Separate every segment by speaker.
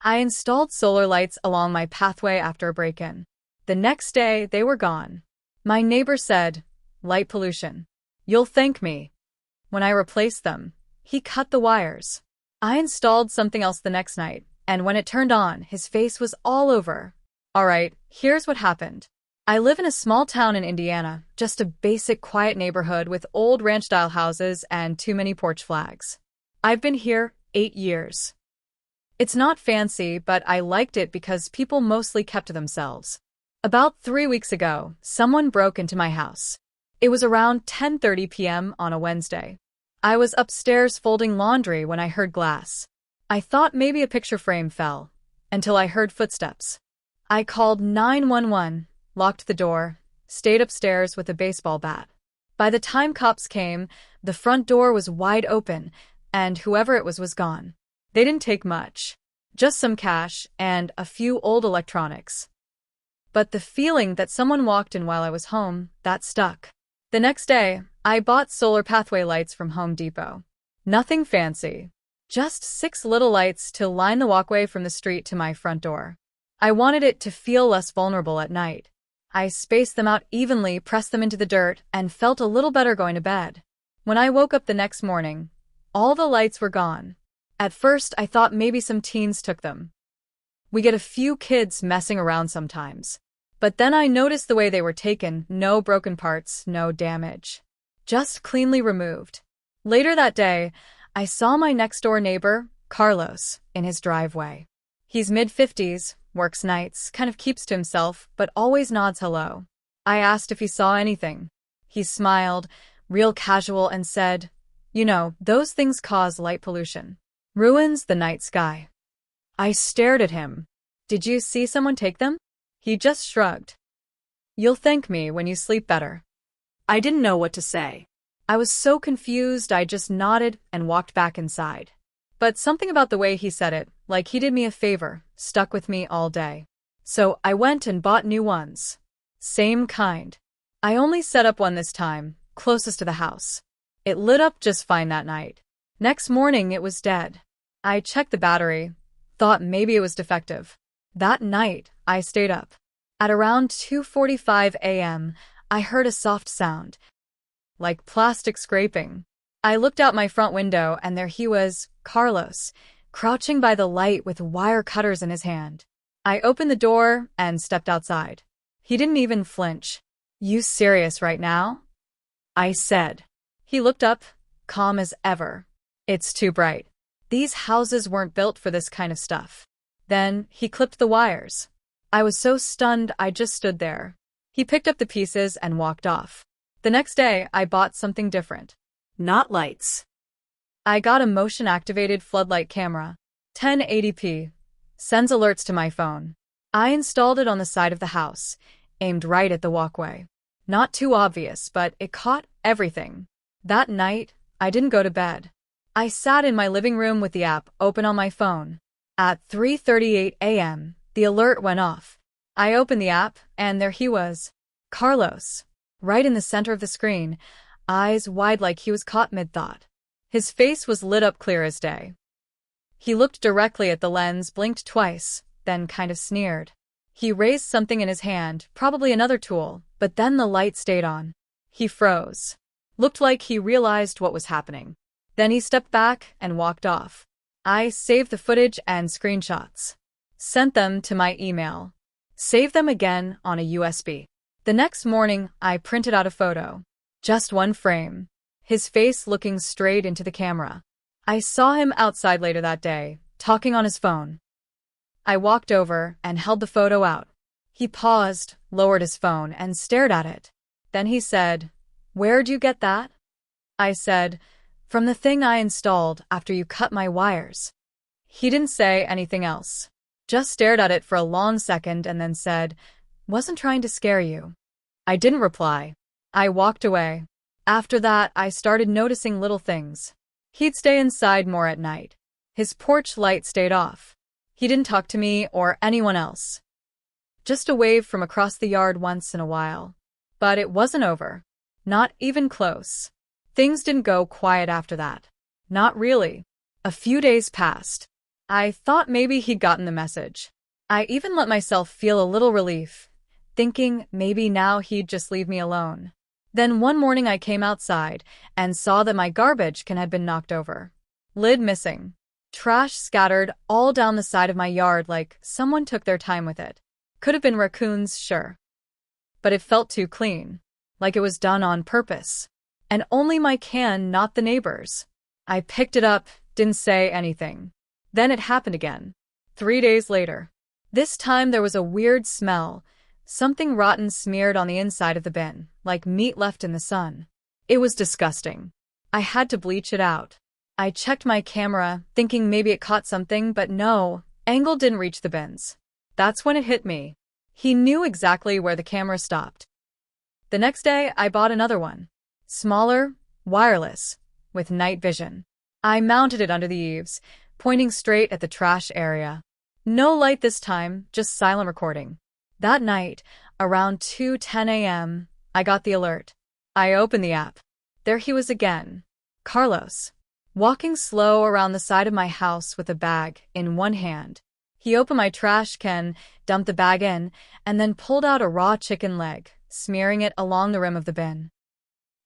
Speaker 1: I installed solar lights along my pathway after a break-in. The next day, they were gone. My neighbor said, "Light pollution. You'll thank me." When I replaced them, he cut the wires. I installed something else the next night, and when it turned on, his face was all over. Alright, here's what happened. I live in a small town in Indiana, just a basic quiet neighborhood with old ranch-style houses and too many porch flags. I've been here 8 years. It's not fancy, but I liked it because people mostly kept to themselves. About 3 weeks ago, someone broke into my house. It was around 10:30 p.m. on a Wednesday. I was upstairs folding laundry when I heard glass. I thought maybe a picture frame fell, until I heard footsteps. I called 911, locked the door, stayed upstairs with a baseball bat. By the time cops came, the front door was wide open, and whoever it was gone. They didn't take much, just some cash and a few old electronics. But the feeling that someone walked in while I was home, that stuck. The next day, I bought solar pathway lights from Home Depot. Nothing fancy. Just 6 little lights to line the walkway from the street to my front door. I wanted it to feel less vulnerable at night. I spaced them out evenly, pressed them into the dirt, and felt a little better going to bed. When I woke up the next morning, all the lights were gone. At first, I thought maybe some teens took them. We get a few kids messing around sometimes. But then I noticed the way they were taken, no broken parts, no damage. Just cleanly removed. Later that day, I saw my next-door neighbor, Carlos, in his driveway. He's mid-50s, works nights, kind of keeps to himself, but always nods hello. I asked if he saw anything. He smiled, real casual, and said, "You know, those things cause light pollution. Ruins the night sky." I stared at him. "Did you see someone take them?" He just shrugged. "You'll thank me when you sleep better." I didn't know what to say. I was so confused I just nodded and walked back inside. But something about the way he said it, like he did me a favor, stuck with me all day. So I went and bought new ones. Same kind. I only set up one this time, closest to the house. It lit up just fine that night. Next morning it was dead. I checked the battery, thought maybe it was defective. That night, I stayed up. At around 2:45 a.m., I heard a soft sound, like plastic scraping. I looked out my front window and there he was, Carlos, crouching by the light with wire cutters in his hand. I opened the door and stepped outside. He didn't even flinch. "You serious right now?" I said. He looked up, calm as ever. "It's too bright. These houses weren't built for this kind of stuff." Then he clipped the wires. I was so stunned I just stood there. He picked up the pieces and walked off. The next day, I bought something different. Not lights. I got a motion-activated floodlight camera. 1080p. Sends alerts to my phone. I installed it on the side of the house, aimed right at the walkway. Not too obvious, but it caught everything. That night, I didn't go to bed. I sat in my living room with the app open on my phone. At 3:38 a.m., the alert went off. I opened the app, and there he was. Carlos. Right in the center of the screen, eyes wide like he was caught mid-thought. His face was lit up clear as day. He looked directly at the lens, blinked twice, then kind of sneered. He raised something in his hand, probably another tool, but then the light stayed on. He froze. Looked like he realized what was happening. Then he stepped back and walked off. I saved the footage and screenshots. Sent them to my email. Saved them again on a USB. The next morning, I printed out a photo. Just one frame. His face looking straight into the camera. I saw him outside later that day, talking on his phone. I walked over and held the photo out. He paused, lowered his phone, and stared at it. Then he said, "Where'd you get that?" I said, "From the thing I installed after you cut my wires." He didn't say anything else. Just stared at it for a long second and then said, "Wasn't trying to scare you." I didn't reply. I walked away. After that, I started noticing little things. He'd stay inside more at night. His porch light stayed off. He didn't talk to me or anyone else. Just a wave from across the yard once in a while. But it wasn't over. Not even close. Things didn't go quiet after that. Not really. A few days passed. I thought maybe he'd gotten the message. I even let myself feel a little relief, thinking maybe now he'd just leave me alone. Then one morning I came outside and saw that my garbage can had been knocked over. Lid missing. Trash scattered all down the side of my yard like someone took their time with it. Could have been raccoons, sure. But it felt too clean. Like it was done on purpose. And only my can, not the neighbors. I picked it up, didn't say anything. Then it happened again. 3 days later. This time there was a weird smell. Something rotten smeared on the inside of the bin, like meat left in the sun. It was disgusting. I had to bleach it out. I checked my camera, thinking maybe it caught something, but no, angle didn't reach the bins. That's when it hit me. He knew exactly where the camera stopped. The next day, I bought another one. Smaller, wireless, with night vision. I mounted it under the eaves, pointing straight at the trash area. No light this time, just silent recording. That night, around 2:10 a.m., I got the alert. I opened the app. There he was again. Carlos. Walking slow around the side of my house with a bag in one hand. He opened my trash can, dumped the bag in, and then pulled out a raw chicken leg, smearing it along the rim of the bin.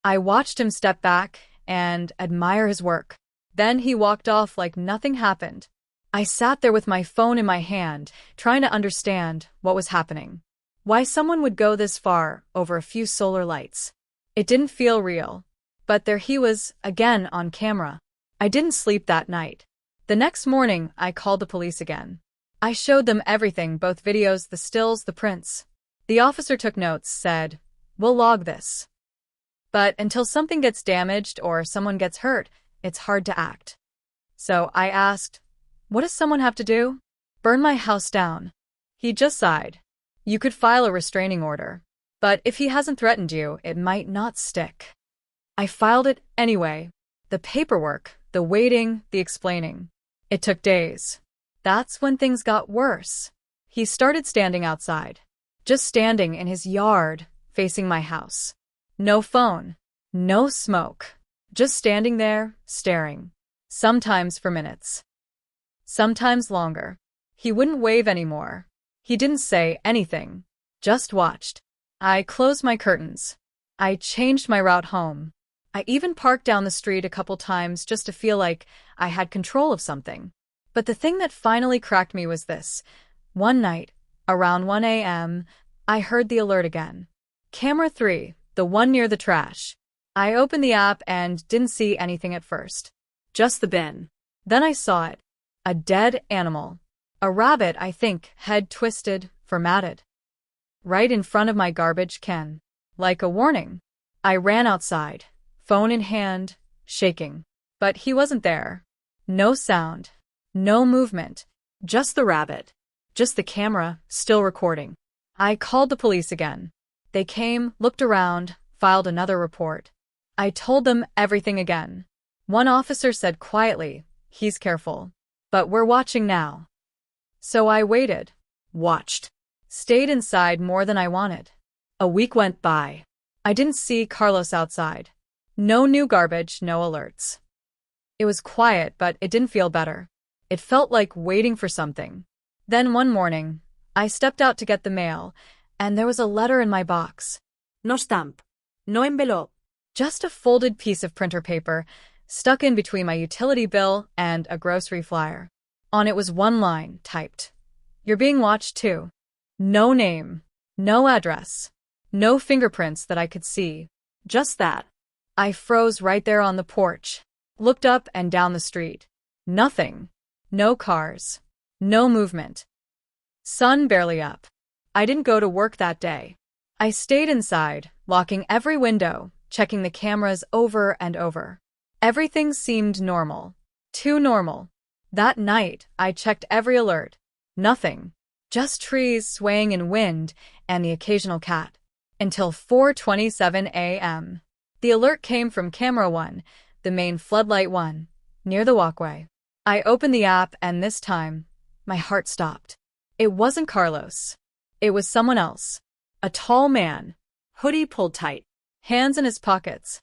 Speaker 1: I watched him step back and admire his work. Then he walked off like nothing happened. I sat there with my phone in my hand, trying to understand what was happening. Why someone would go this far over a few solar lights. It didn't feel real. But there he was, again on camera. I didn't sleep that night. The next morning, I called the police again. I showed them everything, both videos, the stills, the prints. The officer took notes, said, "We'll log this. But until something gets damaged or someone gets hurt, it's hard to act." So I asked, "What does someone have to do?" "Burn my house down." He just sighed. "You could file a restraining order. But if he hasn't threatened you, it might not stick." I filed it anyway. The paperwork, the waiting, the explaining. It took days. That's when things got worse. He started standing outside. Just standing in his yard, facing my house. No phone. No smoke. Just standing there, staring. Sometimes for minutes. Sometimes longer. He wouldn't wave anymore. He didn't say anything. Just watched. I closed my curtains. I changed my route home. I even parked down the street a couple times just to feel like I had control of something. But the thing that finally cracked me was this. One night, around 1 a.m., I heard the alert again. Camera 3, the one near the trash. I opened the app and didn't see anything at first. Just the bin. Then I saw it. A dead animal. A rabbit, I think, head twisted, formatted. Right in front of my garbage can. Like a warning. I ran outside, phone in hand, shaking. But he wasn't there. No sound. No movement. Just the rabbit. Just the camera, still recording. I called the police again. They came, looked around, filed another report. I told them everything again. One officer said quietly, "He's careful. But we're watching now." So I waited. Watched. Stayed inside more than I wanted. A week went by. I didn't see Carlos outside. No new garbage, no alerts. It was quiet, but it didn't feel better. It felt like waiting for something. Then one morning, I stepped out to get the mail, and there was a letter in my box. No stamp. No envelope. Just a folded piece of printer paper, stuck in between my utility bill and a grocery flyer. On it was one line, typed. "You're being watched too." No name. No address. No fingerprints that I could see. Just that. I froze right there on the porch. Looked up and down the street. Nothing. No cars. No movement. Sun barely up. I didn't go to work that day. I stayed inside, locking every window, checking the cameras over and over. Everything seemed normal. Too normal. That night, I checked every alert. Nothing. Just trees swaying in wind and the occasional cat. Until 4:27 a.m. The alert came from camera 1, the main floodlight one, near the walkway. I opened the app and this time, my heart stopped. It wasn't Carlos. It was someone else. A tall man. Hoodie pulled tight. Hands in his pockets.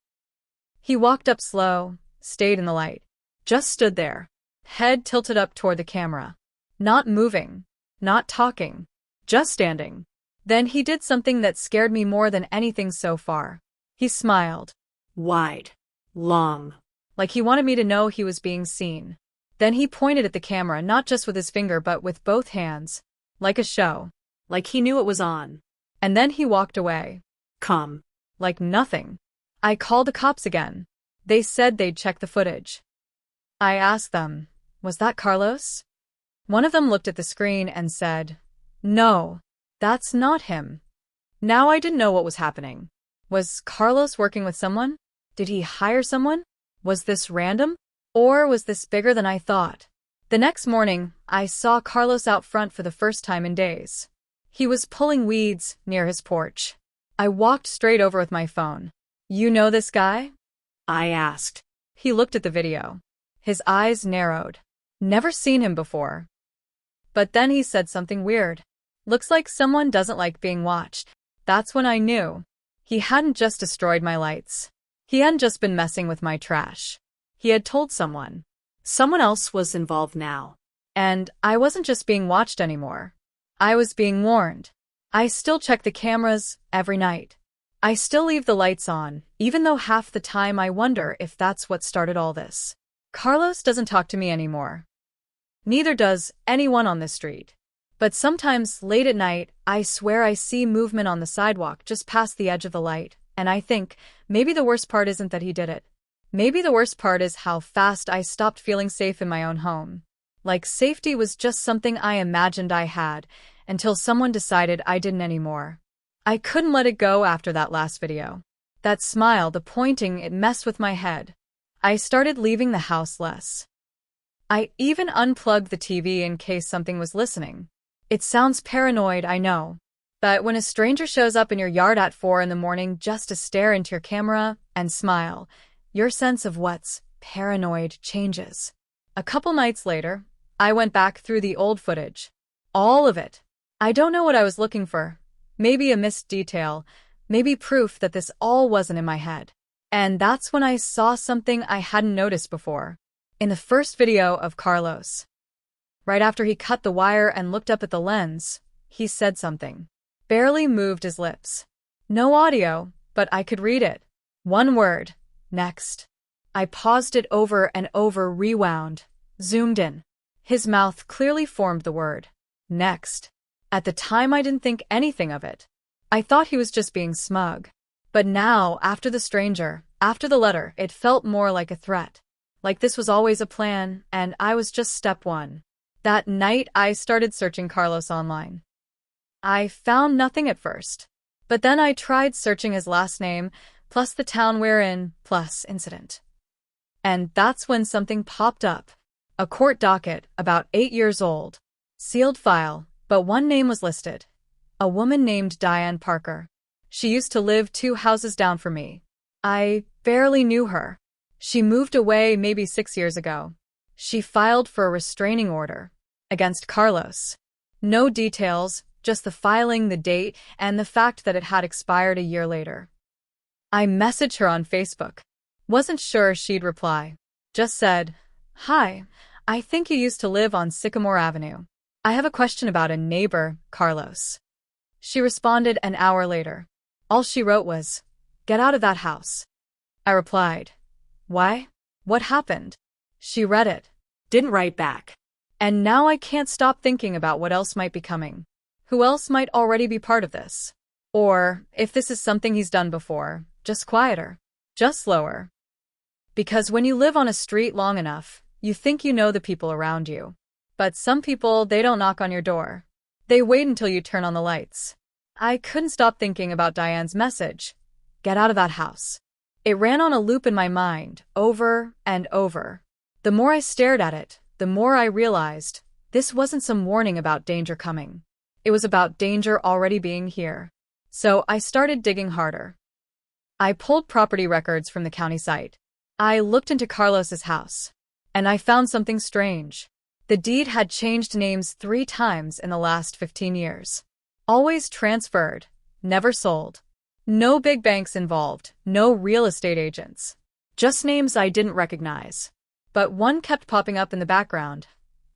Speaker 1: He walked up slow, stayed in the light. Just stood there. head tilted up toward the camera. Not moving, not talking, just standing. Then he did something that scared me more than anything so far. He smiled. Wide. Long. Like he wanted me to know he was being seen. Then he pointed at the camera, not just with his finger but with both hands. Like a show. Like he knew it was on. And then he walked away. Calm. Like nothing. I called the cops again. They said they'd check the footage. I asked them, was that Carlos? One of them looked at the screen and said, no, that's not him. Now I didn't know what was happening. Was Carlos working with someone? Did he hire someone? Was this random? Or was this bigger than I thought? The next morning, I saw Carlos out front for the first time in days. He was pulling weeds near his porch. I walked straight over with my phone. You know this guy? I asked. He looked at the video. His eyes narrowed. Never seen him before. But then he said something weird. Looks like someone doesn't like being watched. That's when I knew. He hadn't just destroyed my lights. He hadn't just been messing with my trash. He had told someone. Someone else was involved now. And I wasn't just being watched anymore. I was being warned. I still check the cameras every night. I still leave the lights on, even though half the time I wonder if that's what started all this. Carlos doesn't talk to me anymore. Neither does anyone on the street. But sometimes, late at night, I swear I see movement on the sidewalk just past the edge of the light, and I think, maybe the worst part isn't that he did it. Maybe the worst part is how fast I stopped feeling safe in my own home. Like safety was just something I imagined I had, until someone decided I didn't anymore. I couldn't let it go after that last video. That smile, the pointing, it messed with my head. I started leaving the house less. I even unplugged the TV in case something was listening. It sounds paranoid, I know. But when a stranger shows up in your yard at 4 in the morning just to stare into your camera and smile, your sense of what's paranoid changes. A couple nights later, I went back through the old footage. All of it. I don't know what I was looking for. Maybe a missed detail. Maybe proof that this all wasn't in my head. And that's when I saw something I hadn't noticed before. In the first video of Carlos. Right after he cut the wire and looked up at the lens, he said something. Barely moved his lips. No audio, but I could read it. One word. Next. I paused it over and over, rewound, zoomed in. His mouth clearly formed the word. Next. At the time I didn't think anything of it. I thought he was just being smug. But now, after the stranger, after the letter, it felt more like a threat. Like this was always a plan, and I was just step one. That night I started searching Carlos online. I found nothing at first. But then I tried searching his last name, plus the town we're in, plus incident. And that's when something popped up. A court docket, about 8 years old. Sealed file, but one name was listed. A woman named Diane Parker. She used to live 2 houses down from me. I barely knew her. She moved away maybe 6 years ago. She filed for a restraining order against Carlos. No details, just the filing, the date, and the fact that it had expired a year later. I messaged her on Facebook. Wasn't sure she'd reply. Just said, "Hi, I think you used to live on Sycamore Avenue. I have a question about a neighbor, Carlos." She responded an hour later. All she wrote was, "Get out of that house." I replied, "Why? What happened?" She read it. Didn't write back. And now I can't stop thinking about what else might be coming. Who else might already be part of this? Or, if this is something he's done before, just quieter, just slower. Because when you live on a street long enough, you think you know the people around you. But some people, they don't knock on your door. They wait until you turn on the lights. I couldn't stop thinking about Diane's message. Get out of that house. It ran on a loop in my mind, over and over. The more I stared at it, the more I realized this wasn't some warning about danger coming. It was about danger already being here. So I started digging harder. I pulled property records from the county site. I looked into Carlos's house. And I found something strange. The deed had changed names 3 times in the last 15 years. Always transferred, never sold. No big banks involved, no real estate agents. Just names I didn't recognize. But one kept popping up in the background.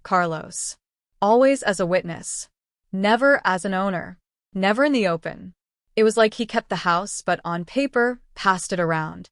Speaker 1: Carlos. Always as a witness. Never as an owner. Never in the open. It was like he kept the house, but on paper, passed it around.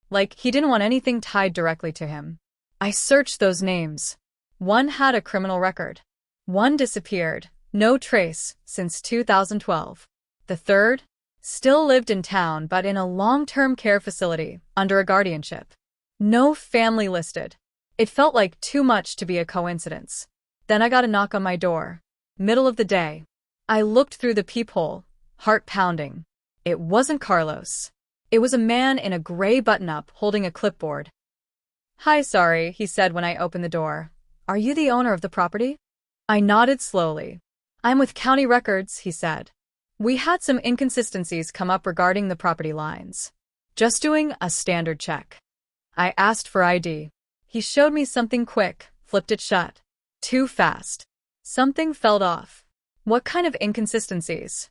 Speaker 1: Like he didn't want anything tied directly to him. I searched those names. One had a criminal record. One disappeared, no trace, since 2012. The third? Still lived in town but in a long-term care facility, under a guardianship. No family listed. It felt like too much to be a coincidence. Then I got a knock on my door. Middle of the day. I looked through the peephole, heart pounding. It wasn't Carlos. It was a man in a gray button-up holding a clipboard. "Hi, sorry," he said when I opened the door. "Are you the owner of the property?" I nodded slowly. "I'm with County Records," he said. "We had some inconsistencies come up regarding the property lines. Just doing a standard check." I asked for ID. He showed me something quick, flipped it shut. Too fast. Something fell off. "What kind of inconsistencies?"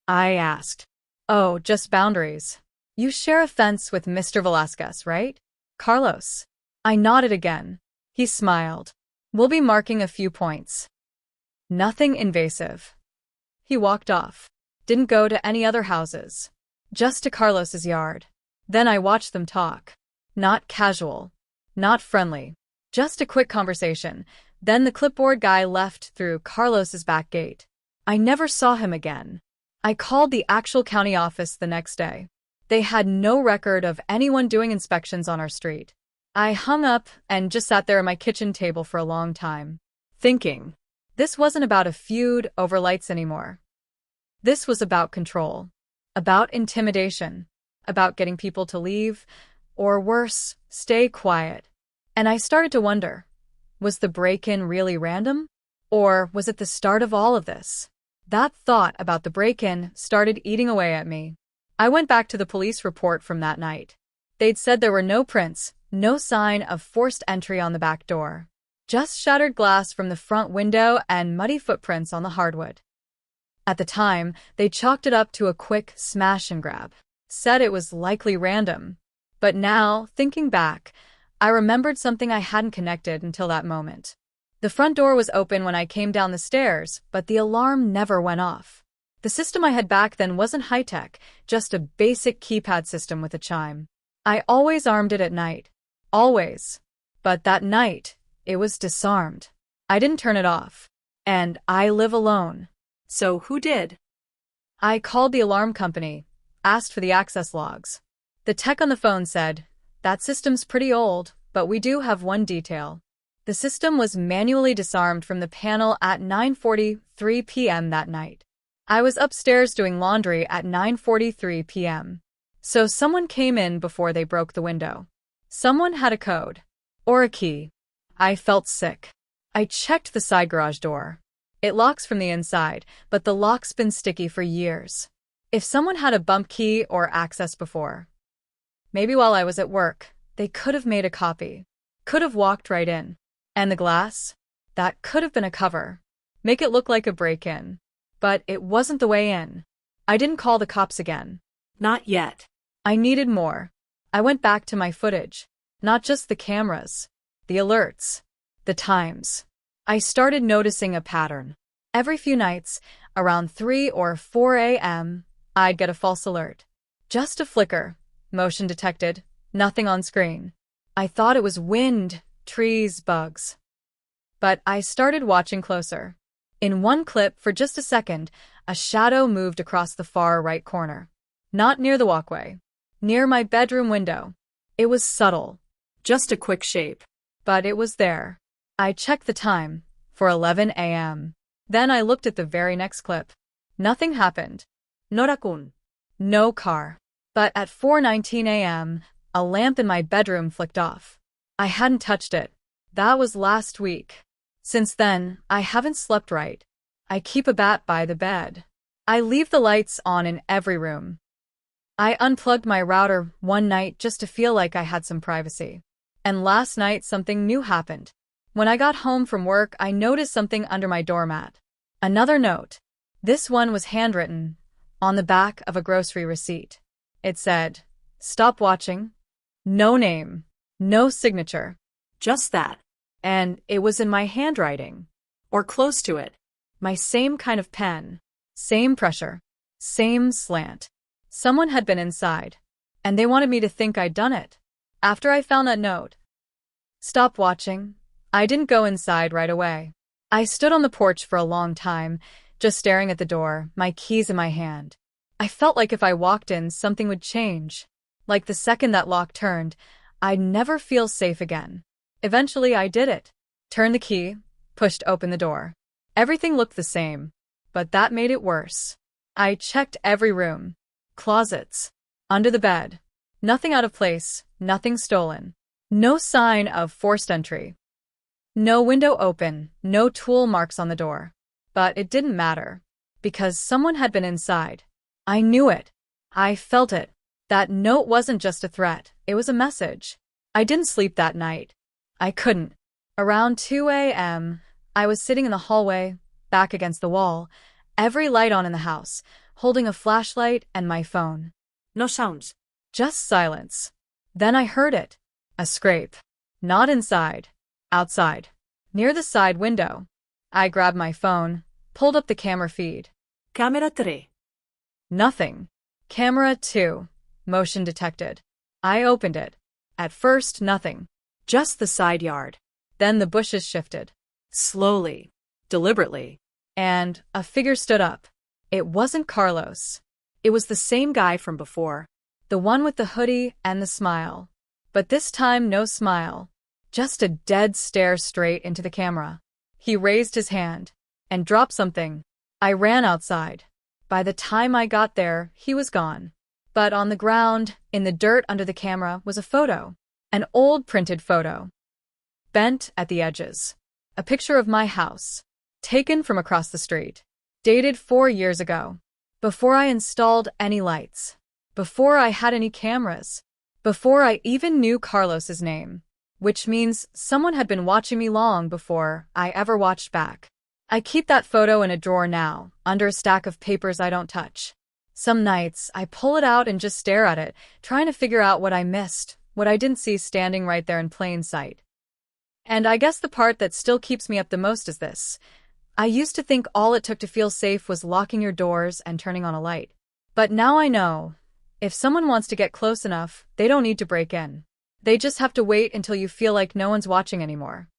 Speaker 1: I asked. "Oh, just boundaries. You share a fence with Mr. Velasquez, right? Carlos." I nodded again. He smiled. "We'll be marking a few points. Nothing invasive." He walked off. Didn't go to any other houses. Just to Carlos's yard. Then I watched them talk. Not casual. Not friendly. Just a quick conversation. Then the clipboard guy left through Carlos's back gate. I never saw him again. I called the actual county office the next day. They had no record of anyone doing inspections on our street. I hung up and just sat there at my kitchen table for a long time, thinking. This wasn't about a feud over lights anymore. This was about control. About intimidation. About getting people to leave, or worse, stay quiet. And I started to wonder, was the break-in really random? Or was it the start of all of this? That thought about the break-in started eating away at me. I went back to the police report from that night. They'd said there were no prints, no sign of forced entry on the back door. Just shattered glass from the front window and muddy footprints on the hardwood. At the time, they chalked it up to a quick smash and grab. Said it was likely random. But now, thinking back, I remembered something I hadn't connected until that moment. The front door was open when I came down the stairs, but the alarm never went off. The system I had back then wasn't high-tech, just a basic keypad system with a chime. I always armed it at night. Always. But that night, it was disarmed. I didn't turn it off. And I live alone. So who did? I called the alarm company, asked for the access logs. The tech on the phone said, "That system's pretty old, but we do have one detail." The system was manually disarmed from the panel at 9:43 p.m. that night. I was upstairs doing laundry at 9:43 p.m. So someone came in before they broke the window. Someone had a code. Or a key. I felt sick. I checked the side garage door. It locks from the inside, but the lock's been sticky for years. If someone had a bump key or access before. Maybe while I was at work, they could have made a copy. Could have walked right in. And the glass? That could have been a cover. Make it look like a break-in. But it wasn't the way in. I didn't call the cops again. Not yet. I needed more. I went back to my footage. Not just the cameras. The alerts. The times. I started noticing a pattern. Every few nights, around 3 or 4 a.m., I'd get a false alert. Just a flicker. Motion detected. Nothing on screen. I thought it was wind, trees, bugs. But I started watching closer. In one clip, for just a second, a shadow moved across the far right corner. Not near the walkway. Near my bedroom window. It was subtle. Just a quick shape. But it was there. I checked the time. For 11 a.m. Then I looked at the very next clip. Nothing happened. Norakun. No car. But at 4:19 a.m., a lamp in my bedroom flicked off. I hadn't touched it. That was last week. Since then, I haven't slept right. I keep a bat by the bed. I leave the lights on in every room. I unplugged my router one night just to feel like I had some privacy. And last night something new happened. When I got home from work, I noticed something under my doormat. Another note. This one was handwritten, on the back of a grocery receipt. It said, "Stop watching." No name. No signature.
Speaker 2: Just that.
Speaker 1: And it was in my handwriting.
Speaker 2: Or close to it.
Speaker 1: My same kind of pen. Same pressure. Same slant. Someone had been inside. And they wanted me to think I'd done it. After I found that note. Stop watching. I didn't go inside right away. I stood on the porch for a long time, just staring at the door, my keys in my hand. I felt like if I walked in, something would change. Like the second that lock turned, I'd never feel safe again. Eventually, I did it. Turned the key, pushed open the door. Everything looked the same, but that made it worse. I checked every room. Closets. Under the bed. Nothing out of place, nothing stolen. No sign of forced entry. No window open, no tool marks on the door. But it didn't matter, because someone had been inside. I knew it. I felt it. That note wasn't just a threat, it was a message. I didn't sleep that night. I couldn't. Around 2 a.m., I was sitting in the hallway, back against the wall, every light on in the house, holding a flashlight and my phone.
Speaker 2: No sounds.
Speaker 1: Just silence. Then I heard it. A scrape. Not inside. Outside. Near the side window. I grabbed my phone, pulled up the camera feed.
Speaker 2: Camera 3.
Speaker 1: Nothing. Camera 2. Motion detected. I opened it. At first, nothing. Just the side yard. Then the bushes shifted. Slowly. Deliberately. And a figure stood up. It wasn't Carlos. It was the same guy from before. The one with the hoodie and the smile. But this time, no smile. Just a dead stare straight into the camera. He raised his hand. And dropped something. I ran outside. By the time I got there, he was gone. But on the ground, in the dirt under the camera, was a photo. An old printed photo. Bent at the edges. A picture of my house. Taken from across the street. Dated 4 years ago. Before I installed any lights. Before I had any cameras. Before I even knew Carlos's name. Which means someone had been watching me long before I ever watched back. I keep that photo in a drawer now, under a stack of papers I don't touch. Some nights, I pull it out and just stare at it, trying to figure out what I missed, what I didn't see standing right there in plain sight. And I guess the part that still keeps me up the most is this. I used to think all it took to feel safe was locking your doors and turning on a light. But now I know, if someone wants to get close enough, they don't need to break in. They just have to wait until you feel like no one's watching anymore.